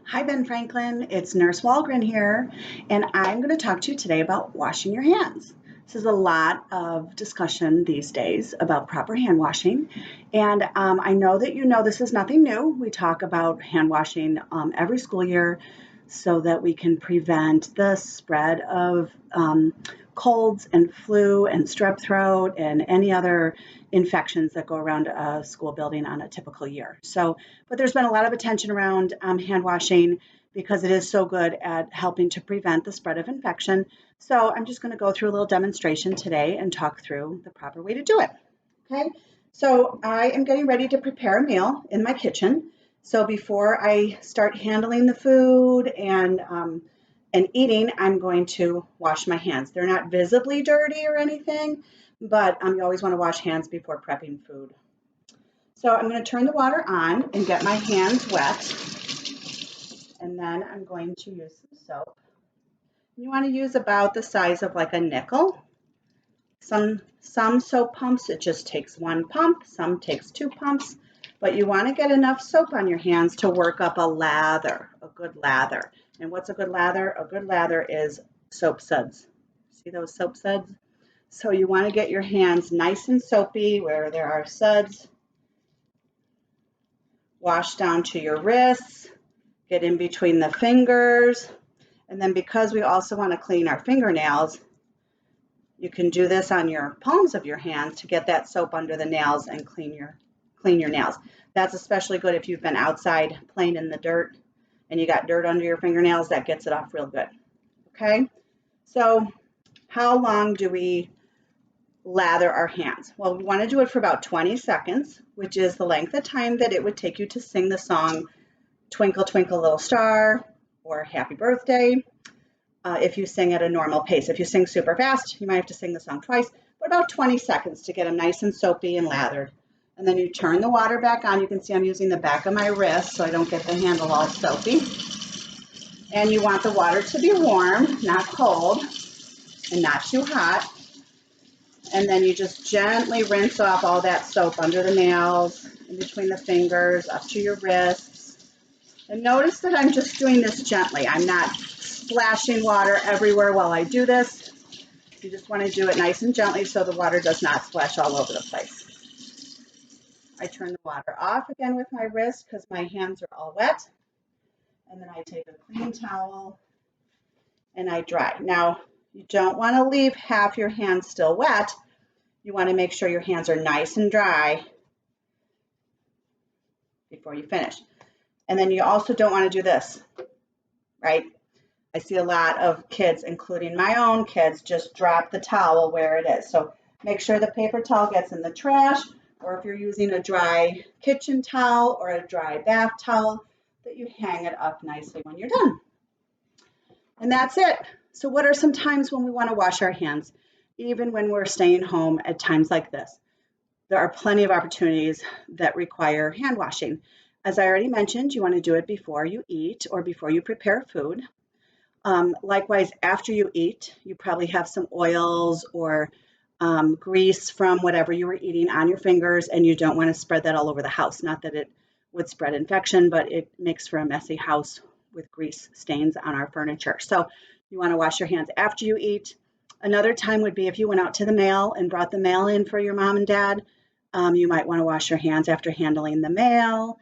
Hi, Ben Franklin. It's Nurse Walgren here, and I'm going to talk to you today about washing your hands. This is a lot of discussion these days about proper hand washing, and I know that you know this is nothing new. We talk about hand washing every school year so that we can prevent the spread of colds and flu and strep throat and any other infections that go around a school building on a typical year. But there's been a lot of attention around hand washing because it is so good at helping to prevent the spread of infection. So I'm just going to go through a little demonstration today and talk through the proper way to do it. Okay, so I am getting ready to prepare a meal in my kitchen. So before I start handling the food and eating, I'm going to wash my hands. They're not visibly dirty or anything, but you always want to wash hands before prepping food. So I'm going to turn the water on and get my hands wet, and then I'm going to use some soap. You want to use about the size of like a nickel. Some soap pumps, it just takes one pump, some takes two pumps, but you want to get enough soap on your hands to work up a lather, a good lather. And what's a good lather? A good lather is soap suds. See those soap suds? So you want to get your hands nice and soapy where there are suds. Wash down to your wrists, get in between the fingers. And then because we also want to clean our fingernails, you can do this on your palms of your hands to get that soap under the nails and clean your nails. That's especially good if you've been outside playing in the dirt and you got dirt under your fingernails. That gets it off real good. Okay, so how long do we lather our hands? Well, we want to do it for about 20 seconds, which is the length of time that it would take you to sing the song Twinkle Twinkle Little Star or Happy Birthday. If you sing at a normal pace. If you sing super fast, you might have to sing the song twice, but about 20 seconds to get them nice and soapy and lathered. And then you turn the water back on. You can see I'm using the back of my wrist so I don't get the handle all soapy. And you want the water to be warm, not cold, and not too hot. And then you just gently rinse off all that soap under the nails, in between the fingers, up to your wrists. And notice that I'm just doing this gently. I'm not splashing water everywhere while I do this. You just want to do it nice and gently so the water does not splash all over the place. I turn the water off again with my wrist because my hands are all wet. And then I take a clean towel and I dry. Now, you don't want to leave half your hands still wet. You want to make sure your hands are nice and dry before you finish. And then you also don't want to do this, right? I see a lot of kids, including my own kids, just drop the towel where it is. So make sure the paper towel gets in the trash, or if you're using a dry kitchen towel or a dry bath towel, that you hang it up nicely when you're done. And that's it. So what are some times when we want to wash our hands? Even when we're staying home at times like this, there are plenty of opportunities that require hand washing. As I already mentioned, you want to do it before you eat or before you prepare food. Likewise, after you eat, you probably have some oils or grease from whatever you were eating on your fingers, and you don't want to spread that all over the house. Not that it would spread infection, but it makes for a messy house with grease stains on our furniture. So you want to wash your hands after you eat. Another time would be if you went out to the mail and brought the mail in for your mom and dad. You might want to wash your hands after handling the mail.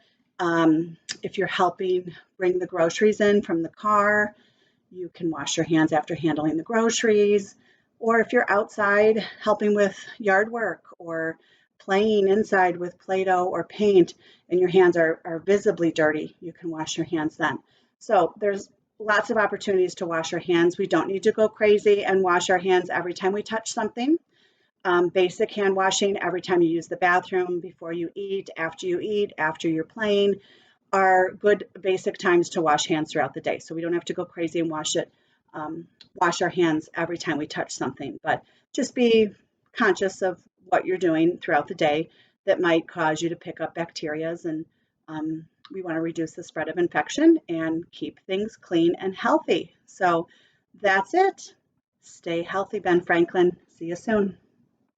If you're helping bring the groceries in from the car, you can wash your hands after handling the groceries. Or if you're outside helping with yard work or playing inside with Play-Doh or paint and your hands are visibly dirty, you can wash your hands then. So there's lots of opportunities to wash our hands. We don't need to go crazy and wash our hands every time we touch something. Basic hand washing every time you use the bathroom, before you eat, after you're playing, are good basic times to wash hands throughout the day. So we don't have to go crazy and wash our hands every time we touch something, but just be conscious of what you're doing throughout the day that might cause you to pick up bacteria. And we want to reduce the spread of infection and keep things clean and healthy. So that's it. Stay healthy, Ben Franklin. See you soon.